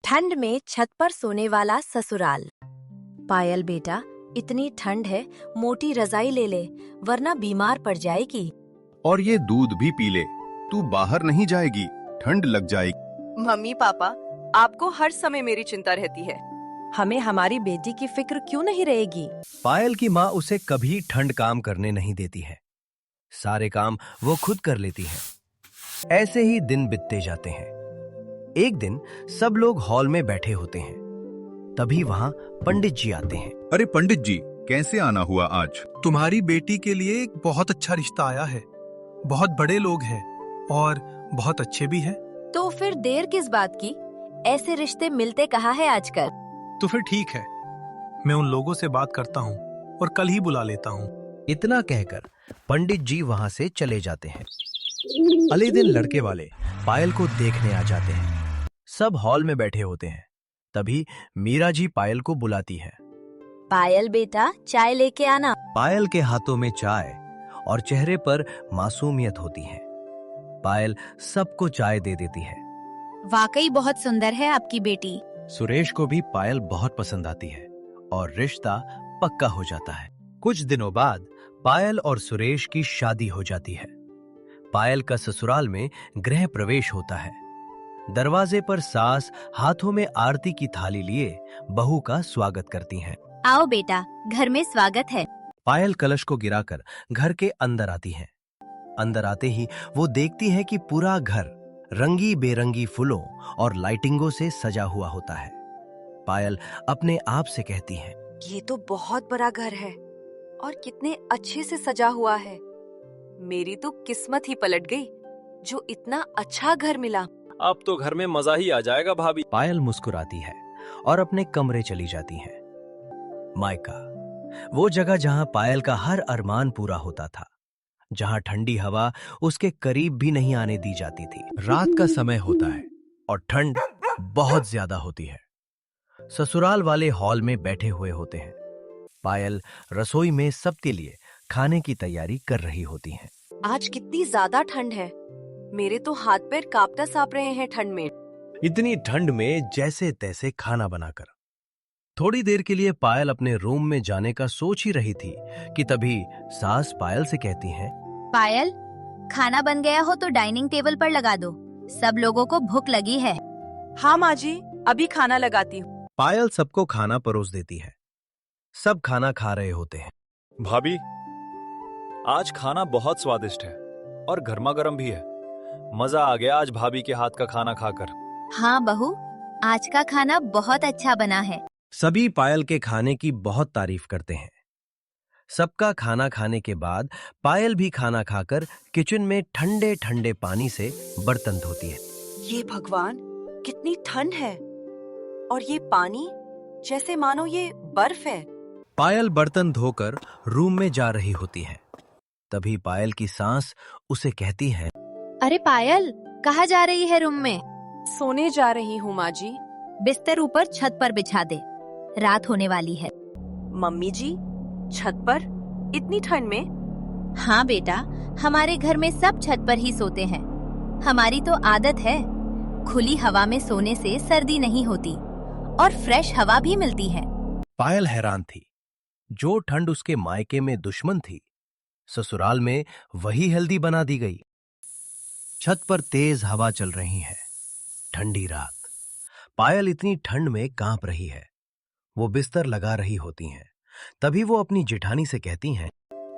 ठंड में छत पर सोने वाला ससुराल। पायल बेटा, इतनी ठंड है, मोटी रजाई ले ले वरना बीमार पड़ जाएगी। और ये दूध भी पी ले, तू बाहर नहीं जाएगी, ठंड लग जाएगी। मम्मी पापा, आपको हर समय मेरी चिंता रहती है। हमें हमारी बेटी की फिक्र क्यों नहीं रहेगी? पायल की माँ उसे कभी ठंड काम करने नहीं देती है। सारे काम वो खुद कर लेती है। ऐसे ही दिन बीतते जाते हैं। एक दिन सब लोग हॉल में बैठे होते हैं। तभी वहाँ पंडित जी आते हैं। अरे पंडित जी, कैसे आना हुआ आज? तुम्हारी बेटी के लिए एक बहुत अच्छा रिश्ता आया है। बहुत बड़े लोग हैं और बहुत अच्छे भी हैं। तो फिर देर किस बात की? ऐसे रिश्ते मिलते कहाँ है आजकल? तो फिर ठीक है, मैं उन लोगों से बात करता हूँ और कल ही बुला लेता हूँ। इतना कहकर पंडित जी वहाँ से चले जाते हैं। अगले दिन लड़के वाले पायल को देखने आ जाते हैं। सब हॉल में बैठे होते हैं। तभी मीरा जी पायल को बुलाती है। पायल बेटा, चाय लेके आना। पायल के हाथों में चाय और चेहरे पर मासूमियत होती है। पायल सबको चाय दे देती है। वाकई बहुत सुंदर है आपकी बेटी। सुरेश को भी पायल बहुत पसंद आती है और रिश्ता पक्का हो जाता है। कुछ दिनों बाद पायल और सुरेश की शादी हो जाती है। पायल का ससुराल में गृह प्रवेश होता है। दरवाजे पर सास हाथों में आरती की थाली लिए बहू का स्वागत करती हैं। आओ बेटा, घर में स्वागत है। पायल कलश को गिराकर घर के अंदर आती है। अंदर आते ही वो देखती है कि पूरा घर रंगी बेरंगी फूलों और लाइटिंगों से सजा हुआ होता है। पायल अपने आप से कहती है, ये तो बहुत बड़ा घर है और कितने अच्छे से सजा हुआ है। मेरी तो किस्मत ही पलट गई जो इतना अच्छा घर मिला। अब तो घर में मजा ही आ जाएगा भाभी। पायल मुस्कुराती है और अपने कमरे चली जाती है। मायका, वो जगह जहां पायल का हर अरमान पूरा होता था, जहां ठंडी हवा उसके करीब भी नहीं आने दी जाती थी। रात का समय होता है और ठंड बहुत ज्यादा होती है। ससुराल वाले हॉल में बैठे हुए होते हैं। पायल रसोई में सबके लिए खाने की तैयारी कर रही होती है। आज कितनी ज्यादा ठंड है, मेरे तो हाथ पैर कांपता साप रहे हैं ठंड में। इतनी ठंड में जैसे तैसे खाना बनाकर थोड़ी देर के लिए पायल अपने रूम में जाने का सोच ही रही थी कि तभी सास पायल से कहती हैं, पायल, खाना बन गया हो तो डाइनिंग टेबल पर लगा दो, सब लोगों को भूख लगी है। हाँ माँ जी, अभी खाना लगाती हूँ। पायल सबको खाना परोस देती है। सब खाना खा रहे होते हैं। भाभी, आज खाना बहुत स्वादिष्ट है और गर्मा गर्म भी है। मजा आ गया आज भाभी के हाथ का खाना खाकर। हाँ बहू, आज का खाना बहुत अच्छा बना है। सभी पायल के खाने की बहुत तारीफ करते हैं। सबका खाना खाने के बाद पायल भी खाना खाकर किचन में ठंडे ठंडे पानी से बर्तन धोती है। ये भगवान, कितनी ठंड है और ये पानी जैसे मानो ये बर्फ है। पायल बर्तन धोकर रूम में जा रही होती है। तभी पायल की सास उसे कहती है, अरे पायल, कहाँ जा रही है? रूम में सोने जा रही हूँ माँ जी। बिस्तर ऊपर छत पर बिछा दे, रात होने वाली है। मम्मी जी, छत पर इतनी ठंड में? हाँ बेटा, हमारे घर में सब छत पर ही सोते हैं। हमारी तो आदत है। खुली हवा में सोने से सर्दी नहीं होती और फ्रेश हवा भी मिलती है। पायल हैरान थी। जो ठंड उसके मायके में दुश्मन थी, ससुराल में वही हेल्दी बना दी गई। छत पर तेज हवा चल रही है। ठंडी रात। पायल इतनी ठंड में कांप रही है। वो बिस्तर लगा रही होती हैं। तभी वो अपनी जेठानी से कहती हैं,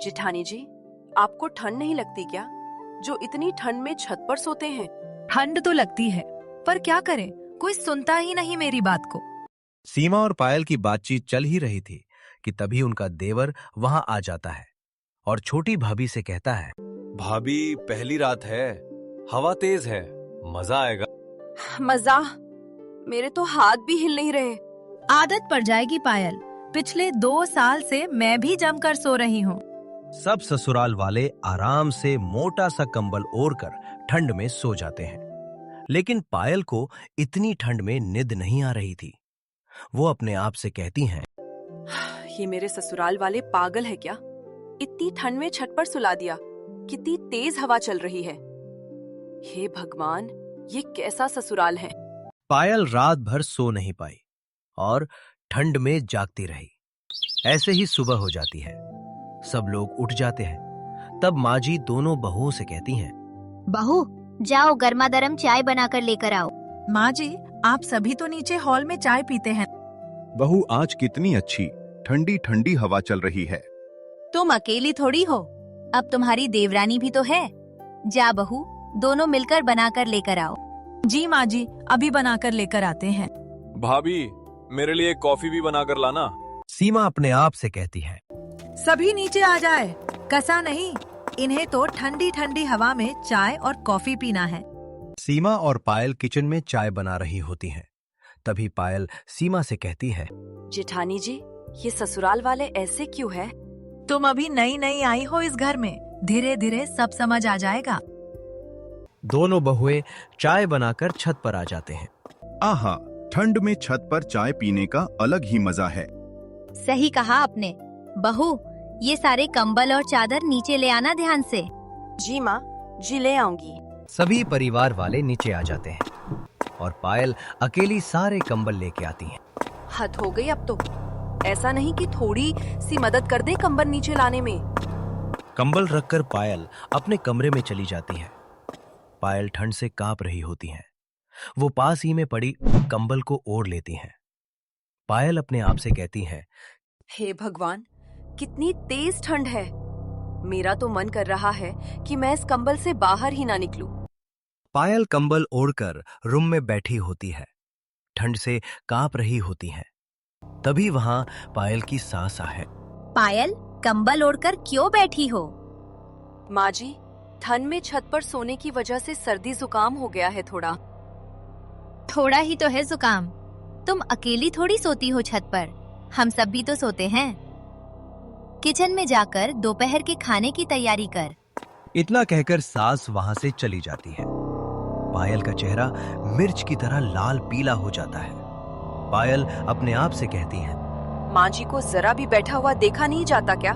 जेठानी जी, आपको ठंड नहीं लगती क्या, जो इतनी ठंड में छत पर सोते हैं? ठंड तो लगती है, पर क्या करें, कोई सुनता ही नहीं मेरी बात को। सीमा और पायल की बातचीत चल ही रही थी कि तभी उनका देवर वहां आ जाता है और छोटी भाभी से कहता है, भाभी, पहली रात है, हवा तेज है, मजा आएगा। मजा? मेरे तो हाथ भी हिल नहीं रहे। आदत पड़ जाएगी पायल, पिछले 2 साल से मैं भी जमकर सो रही हूँ। सब ससुराल वाले आराम से मोटा सा कंबल ओढ़कर ठंड में सो जाते हैं। लेकिन पायल को इतनी ठंड में नींद नहीं आ रही थी। वो अपने आप से कहती हैं, ये मेरे ससुराल वाले पागल है क्या? इतनी ठंड में छत पर सुला दिया। कितनी तेज हवा चल रही है। हे भगवान, ये कैसा ससुराल है। पायल रात भर सो नहीं पाई और ठंड में जागती रही। ऐसे ही सुबह हो जाती है। सब लोग उठ जाते हैं। तब माँ जी दोनों बहुओं से कहती हैं, बहू, जाओ गर्मा गर्म चाय बनाकर लेकर आओ। माँ जी, आप सभी तो नीचे हॉल में चाय पीते हैं। बहू, आज कितनी अच्छी ठंडी ठंडी हवा चल रही है। तुम अकेली थोड़ी हो, अब तुम्हारी देवरानी भी तो है। जा बहू, दोनों मिलकर बनाकर लेकर आओ। जी माँ जी, अभी बनाकर लेकर आते हैं। भाभी, मेरे लिए कॉफी भी बनाकर लाना। सीमा अपने आप से कहती है। सभी नीचे आ जाए, कसा नहीं, इन्हें तो ठंडी ठंडी हवा में चाय और कॉफी पीना है। सीमा और पायल किचन में चाय बना रही होती हैं। तभी पायल सीमा से कहती है, जेठानी जी, ये ससुराल वाले ऐसे क्यों है? तुम अभी नई नई आई हो इस घर में, धीरे धीरे सब समझ आ जाएगा। दोनों बहुएं चाय बनाकर छत पर आ जाते हैं। आहा, ठंड में छत पर चाय पीने का अलग ही मजा है। सही कहा आपने। बहू, ये सारे कंबल और चादर नीचे ले आना ध्यान से। जी माँ, जी ले आऊंगी। सभी परिवार वाले नीचे आ जाते हैं और पायल अकेली सारे कंबल लेके आती है। हद हो गई अब तो। ऐसा नहीं कि थोड़ी सी मदद कर दे कंबल नीचे लाने में। कंबल रखकर पायल अपने कमरे में चली जाती है। पायल ठंड से कांप रही होती हैं। वो पास ही में पड़ी कंबल को ओढ़ लेती हैं। पायल अपने आप से कहती है, हे भगवान, कितनी तेज ठंड है। मेरा तो मन कर रहा है कि मैं इस कंबल से बाहर ही ना निकलूं। पायल कंबल ओढ़कर रूम में बैठी होती है। ठंड से कांप रही होती है। तभी वहां पायल की सास आए। पायल, कंबल ओढ़कर क्यों बैठी हो? माँ जी, ठंड में छत पर सोने की वजह से सर्दी जुकाम हो गया है थोड़ा। थोड़ा ही तो है जुकाम। तुम अकेली थोड़ी सोती हो छत पर, हम सब भी तो सोते हैं। किचन में जाकर दोपहर के खाने की तैयारी कर। इतना कहकर सास वहां से चली जाती है। पायल का चेहरा मिर्च की तरह लाल पीला हो जाता है। पायल अपने आप से कहती है, माँ जी को जरा भी बैठा हुआ देखा नहीं जाता क्या?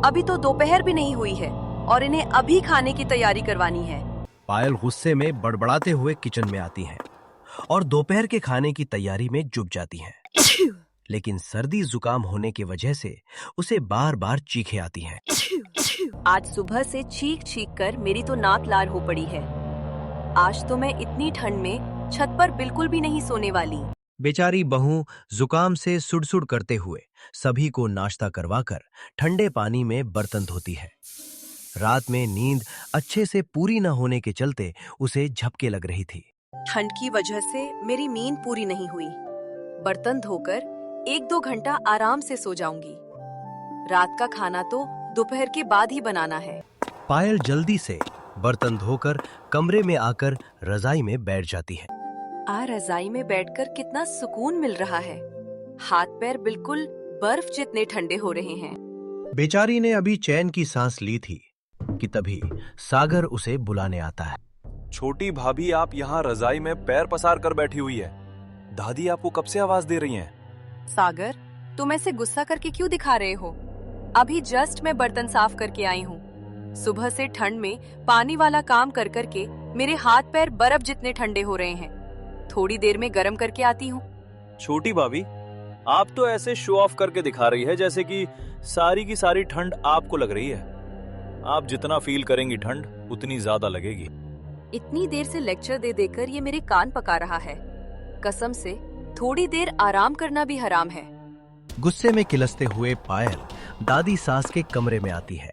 अभी तो दोपहर भी नहीं हुई है और इन्हें अभी खाने की तैयारी करवानी है। पायल गुस्से में बड़बड़ाते हुए किचन में आती है और दोपहर के खाने की तैयारी में जुट जाती है। लेकिन सर्दी जुकाम होने की वजह से उसे बार बार चीखें आती हैं। आज सुबह से चीख चीख कर मेरी तो नाक लाल हो पड़ी है। आज तो मैं इतनी ठंड में छत पर बिल्कुल भी नहीं सोने वाली। बेचारी बहू जुकाम से सुड़सुड़ करते हुए सभी को नाश्ता करवाकर ठंडे पानी में बर्तन धोती है। रात में नींद अच्छे से पूरी न होने के चलते उसे झपके लग रही थी। ठंड की वजह से मेरी नींद पूरी नहीं हुई। बर्तन धोकर 1-2 घंटा आराम से सो जाऊंगी। रात का खाना तो दोपहर के बाद ही बनाना है। पायल जल्दी से बर्तन धोकर कमरे में आकर रजाई में बैठ जाती है। रजाई में बैठकर कितना सुकून मिल रहा है। हाथ पैर बिल्कुल बर्फ जितने ठंडे हो रहे हैं। बेचारी ने अभी चैन की सांस ली थी कि तभी सागर उसे बुलाने आता है। छोटी भाभी, आप यहाँ रजाई में पैर पसार कर बैठी हुई है। दादी आपको कब से आवाज दे रही हैं? सागर, तुम ऐसे गुस्सा करके क्यों दिखा रहे हो? अभी जस्ट मैं बर्तन साफ करके आई हूँ। सुबह से ठंड में पानी वाला काम कर करके मेरे हाथ पैर बर्फ जितने ठंडे हो रहे हैं। थोड़ी देर में गर्म करके आती हूँ। छोटी भाभी, आप तो ऐसे शो ऑफ करके दिखा रही है जैसे कि सारी की सारी ठंड आपको लग रही है। आप जितना फील करेंगी ठंड उतनी ज्यादा लगेगी। इतनी देर से लेक्चर दे देकर ये मेरे कान पका रहा है। कसम से थोड़ी देर आराम करना भी हराम है। गुस्से में किलसते हुए पायल दादी सास के कमरे में आती है,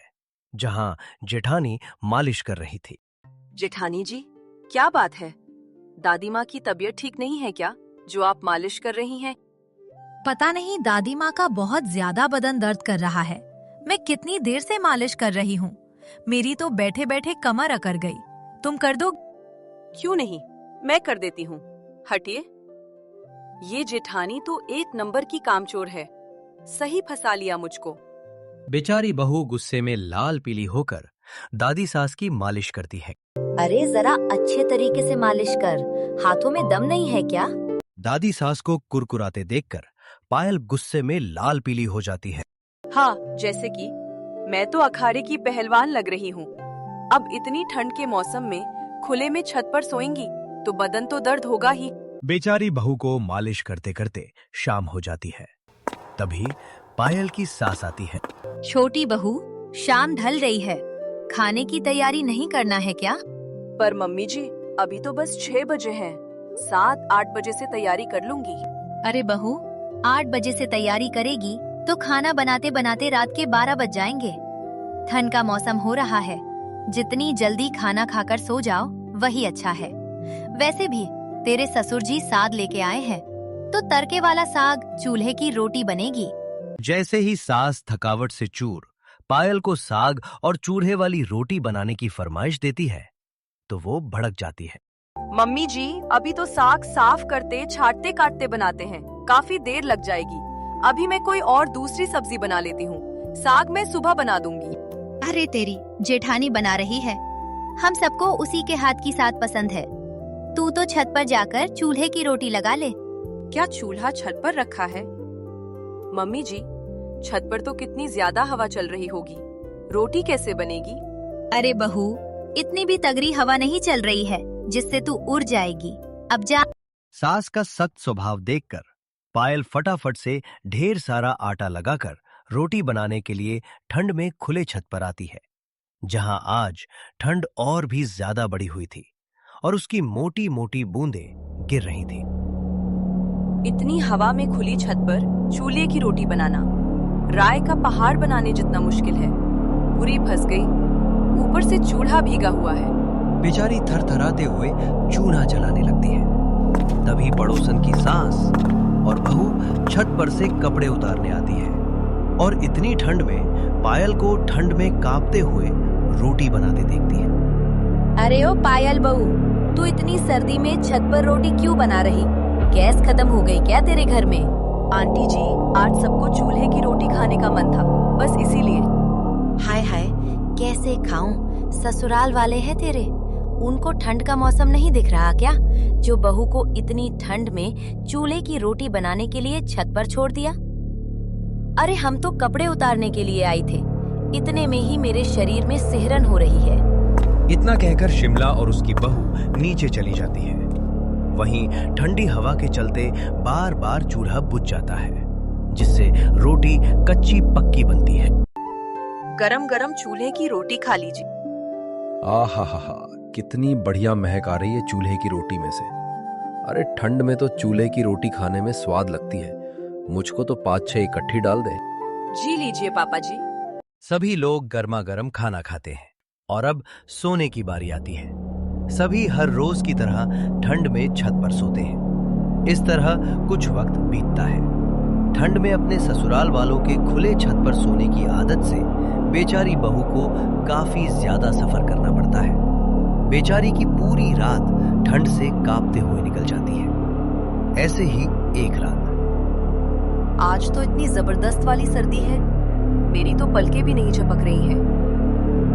जहां जेठानी मालिश कर रही थी। जेठानी जी, क्या बात है? दादी माँ की तबीयत ठीक नहीं है क्या, जो आप मालिश कर रही हैं? पता नहीं, दादी माँ का बहुत ज्यादा बदन दर्द कर रहा है। मैं कितनी देर से मालिश कर रही हूँ। मेरी तो बैठे बैठे कमर अकड़ गई। तुम कर दो? क्यों नहीं, मैं कर देती हूँ। हटिए। ये जेठानी तो 1 नंबर की कामचोर है। सही फंसा लिया मुझको। बेचारी बहू गुस्से में लाल पीली होकर दादी सास की मालिश करती है। अरे जरा अच्छे तरीके से मालिश कर, हाथों में दम नहीं है क्या? दादी सास को कुरकुराते देखकर पायल गुस्से में लाल पीली हो जाती है। हाँ, जैसे कि मैं तो अखाड़े की पहलवान लग रही हूँ। अब इतनी ठंड के मौसम में खुले में छत पर सोएंगी तो बदन तो दर्द होगा ही। बेचारी बहू को मालिश करते करते शाम हो जाती है। तभी पायल की सास आती है। छोटी बहू, शाम ढल रही है, खाने की तैयारी नहीं करना है क्या? पर मम्मी जी, अभी तो बस 6 बजे हैं। 7-8 बजे से तैयारी कर लूंगी। अरे बहू, 8 बजे से तैयारी करेगी तो खाना बनाते बनाते रात के 12 बज जाएंगे। ठंड का मौसम हो रहा है, जितनी जल्दी खाना खाकर सो जाओ वही अच्छा है। वैसे भी तेरे ससुर जी साग लेके आए हैं, तो तड़के वाला साग चूल्हे की रोटी बनेगी। जैसे ही सास थकावट से चूर पायल को साग और चूल्हे वाली रोटी बनाने की फरमाइश देती है तो वो भड़क जाती है। मम्मी जी, अभी तो साग साफ करते छाटते काटते बनाते हैं, काफी देर लग जाएगी। अभी मैं कोई और दूसरी सब्जी बना लेती हूँ। साग मैं सुबह बना दूंगी। अरे तेरी जेठानी बना रही है, हम सबको उसी के हाथ की साथ पसंद है। तू तो छत पर जाकर चूल्हे की रोटी लगा ले। क्या चूल्हा छत पर रखा है? मम्मी जी, छत पर तो कितनी ज्यादा हवा चल रही होगी, रोटी कैसे बनेगी? अरे बहू, इतनी भी तगड़ी हवा नहीं चल रही है जिससे तू उड़ जाएगी। अब जा। सास का सख्त स्वभाव देखकर पायल फटाफट से ढेर सारा आटा लगाकर रोटी बनाने के लिए ठंड में खुले छत पर आती है, जहां आज ठंड और भी ज्यादा बढ़ी हुई थी और उसकी मोटी मोटी बूंदें गिर रही थी। इतनी हवा में खुली छत पर चूल्हे की रोटी बनाना राय का पहाड़ बनाने जितना मुश्किल है। पूरी फंस गई, ऊपर से चूल्हा भीगा हुआ है। बेचारी थरथराते हुए चूल्हा जलाने लगती है। तभी पड़ोसन की सास और बहू छत पर से कपड़े उतारने आती है और इतनी ठंड में पायल को ठंड में कांपते हुए रोटी बनाते देखती है। अरे ओ पायल बहू, तू इतनी सर्दी में छत पर रोटी क्यों बना रही? गैस खत्म हो गई क्या तेरे घर में? आंटी जी, आज सबको चूल्हे की रोटी खाने का मन था, बस इसीलिए। हाय हाय, कैसे खाऊं? ससुराल वाले हैं तेरे, उनको ठंड का मौसम नहीं दिख रहा क्या, जो बहू को इतनी ठंड में चूल्हे की रोटी बनाने के लिए छत पर छोड़ दिया? अरे हम तो कपड़े उतारने के लिए आई थे, इतने में ही मेरे शरीर में सिहरन हो रही है। इतना कहकर शिमला और उसकी बहू नीचे चली जाती है। वहीं ठंडी हवा के चलते बार बार चूल्हा बुझ जाता है, जिससे रोटी कच्ची पक्की बनती है। गरम गरम चूल्हे की रोटी खा लीजिए। आहा हा हा, कितनी बढ़िया महक आ रही है चूल्हे की रोटी में से। अरे ठंड में तो चूल्हे की रोटी खाने में स्वाद लगती है। मुझको तो 5-6 इकट्ठी डाल दे। जी लीजिए पापा जी। सभी लोग गर्मा गर्म खाना खाते हैं और अब सोने की बारी आती है। सभी हर रोज की तरह ठंड में छत पर सोते हैं। इस तरह कुछ वक्त बीतता है। ठंड में अपने ससुराल वालों के खुले छत पर सोने की आदत से बेचारी बहू को काफी ज्यादा सफर करना पड़ता है। बेचारी की पूरी रात ठंड से कांपते हुए निकल जाती है। ऐसे ही एक रात। आज तो इतनी जबरदस्त वाली सर्दी है, मेरी तो पलकें भी नहीं झपक रही हैं।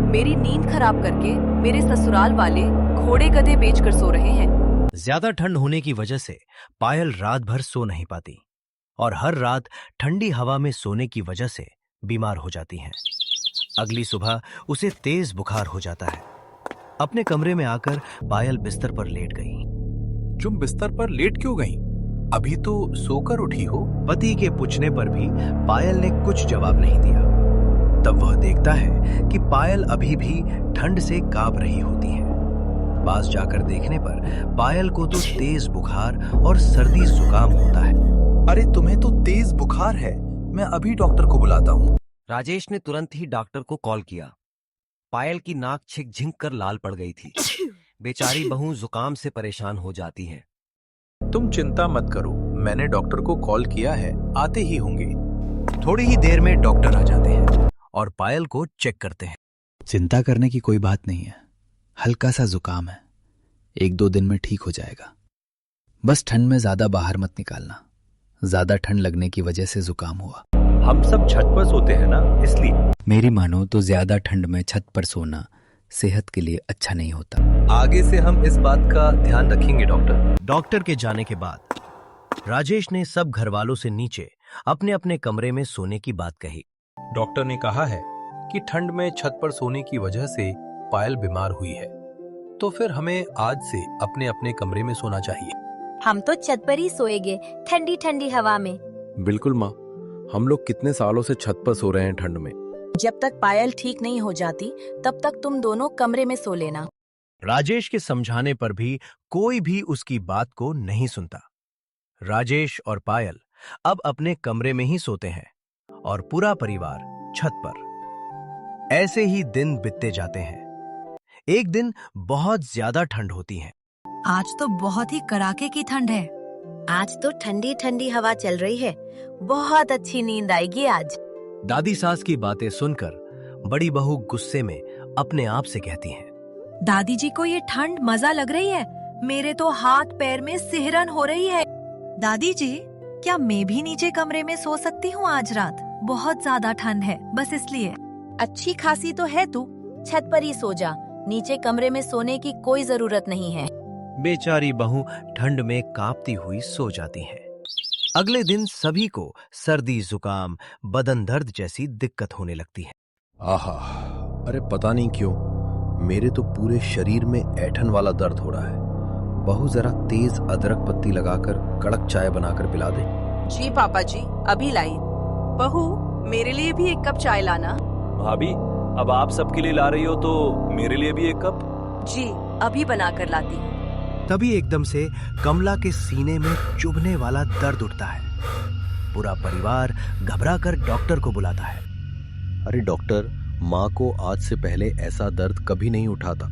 मेरी नींद खराब करके मेरे ससुराल वाले घोड़े गधे बेचकर सो रहे हैं। ज्यादा ठंड होने की वजह से पायल रात भर सो नहीं पाती और हर रात ठंडी हवा में सोने की वजह से बीमार हो जाती हैं। अगली सुबह उसे तेज बुखार हो जाता है। अपने कमरे में आकर पायल बिस्तर पर लेट गई। तुम बिस्तर पर लेट क्यों गई? अभी तो सोकर उठी हो। पति के पूछने पर भी पायल ने कुछ जवाब नहीं दिया। तब वह देखता है कि पायल अभी भी ठंड से कांप रही होती है। पास जाकर देखने पर पायल को तो तेज बुखार और सर्दी जुकाम होता है। अरे तुम्हें तो तेज बुखार है, मैं अभी डॉक्टर को बुलाता हूँ। राजेश ने तुरंत ही डॉक्टर को कॉल किया। पायल की नाक छिक झिंक कर लाल पड़ गई थी। बेचारी बहू जुकाम से परेशान हो जाती है। तुम चिंता मत करो, मैंने डॉक्टर को कॉल किया है, आते ही होंगे। थोड़ी ही देर में डॉक्टर आ जाते हैं और पायल को चेक करते हैं। चिंता करने की कोई बात नहीं है, हल्का सा जुकाम है, 1-2 दिन में ठीक हो जाएगा। बस ठंड में ज्यादा बाहर मत निकालना, ज्यादा ठंड लगने की वजह से जुकाम हुआ। हम सब छत पर सोते हैं ना, इसलिए। मेरी मानो तो ज्यादा ठंड में छत पर सोना सेहत के लिए अच्छा नहीं होता। आगे से हम इस बात का ध्यान रखेंगे डॉक्टर। डॉक्टर के जाने के बाद राजेश ने सब घर वालों से नीचे अपने अपने कमरे में सोने की बात कही। डॉक्टर ने कहा है कि ठंड में छत पर सोने की वजह से पायल बीमार हुई है, तो फिर हमें आज से अपने अपने कमरे में सोना चाहिए। हम तो छत पर ही सोएंगे, ठंडी ठंडी हवा में। बिल्कुल माँ, हम लोग कितने सालों से छत पर सो रहे हैं ठंड में। जब तक पायल ठीक नहीं हो जाती तब तक तुम दोनों कमरे में सो लेना। राजेश के समझाने पर भी कोई भी उसकी बात को नहीं सुनता। राजेश और पायल अब अपने कमरे में ही सोते हैं और पूरा परिवार छत पर। ऐसे ही दिन बीतते जाते हैं। एक दिन बहुत ज्यादा ठंड होती है। आज तो बहुत ही कड़ाके की ठंड है। आज तो ठंडी ठंडी हवा चल रही है, बहुत अच्छी नींद आएगी आज। दादी सास की बातें सुनकर बड़ी बहू गुस्से में अपने आप से कहती हैं, दादी जी को ये ठंड मजा लग रही है, मेरे तो हाथ पैर में सिहरन हो रही है। दादी जी, क्या मैं भी नीचे कमरे में सो सकती हूँ आज रात? बहुत ज्यादा ठंड है, बस इसलिए। अच्छी खासी तो है तू, छत पर ही सो जा, नीचे कमरे में सोने की कोई जरूरत नहीं है। बेचारी बहू ठंड में कांपती हुई सो जाती है। अगले दिन सभी को सर्दी, जुकाम, बदन दर्द जैसी दिक्कत होने लगती है। आहा, अरे पता नहीं क्यों मेरे तो पूरे शरीर में ऐठन वाला दर्द हो रहा है। बहू जरा तेज अदरक पत्ती लगाकर कड़क चाय बनाकर पिला दे। जी पापा जी, अभी लाई। बहू, मेरे लिए भी एक कप चाय लाना। भाभी, अब आप सबके लिए ला रही हो तो मेरे लिए भी एक कप। जी, अभी बनाकर लाती हूँ। तभी एकदम से कमला के सीने में चुभने वाला दर्द उठता है। पूरा परिवार घबराकर डॉक्टर को बुलाता है। अरे डॉक्टर, माँ को आज से पहले ऐसा दर्द कभी नहीं उठा था।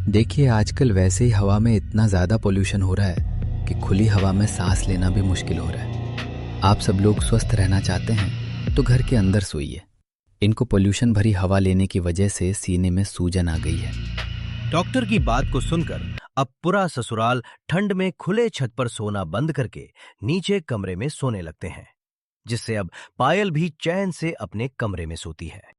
देखिए, आजकल वैसे ही हवा में इतना ज़्यादा पोल्यूशन हो रहा है कि खुली हवा में सांस लेना भी मुश्किल हो रहा है। आप सब लोग स्वस्थ रहना चाहते हैं तो घर के अंदर सोइए। इनको पोल्यूशन भरी हवा लेने की वजह से सीने में सूजन आ गई है। डॉक्टर की बात को सुनकर अब पूरा ससुराल ठंड में खुले छत पर सोना बंद करके नीचे कमरे में सोने लगते हैं, जिससे अब पायल भी चैन से अपने कमरे में सोती है।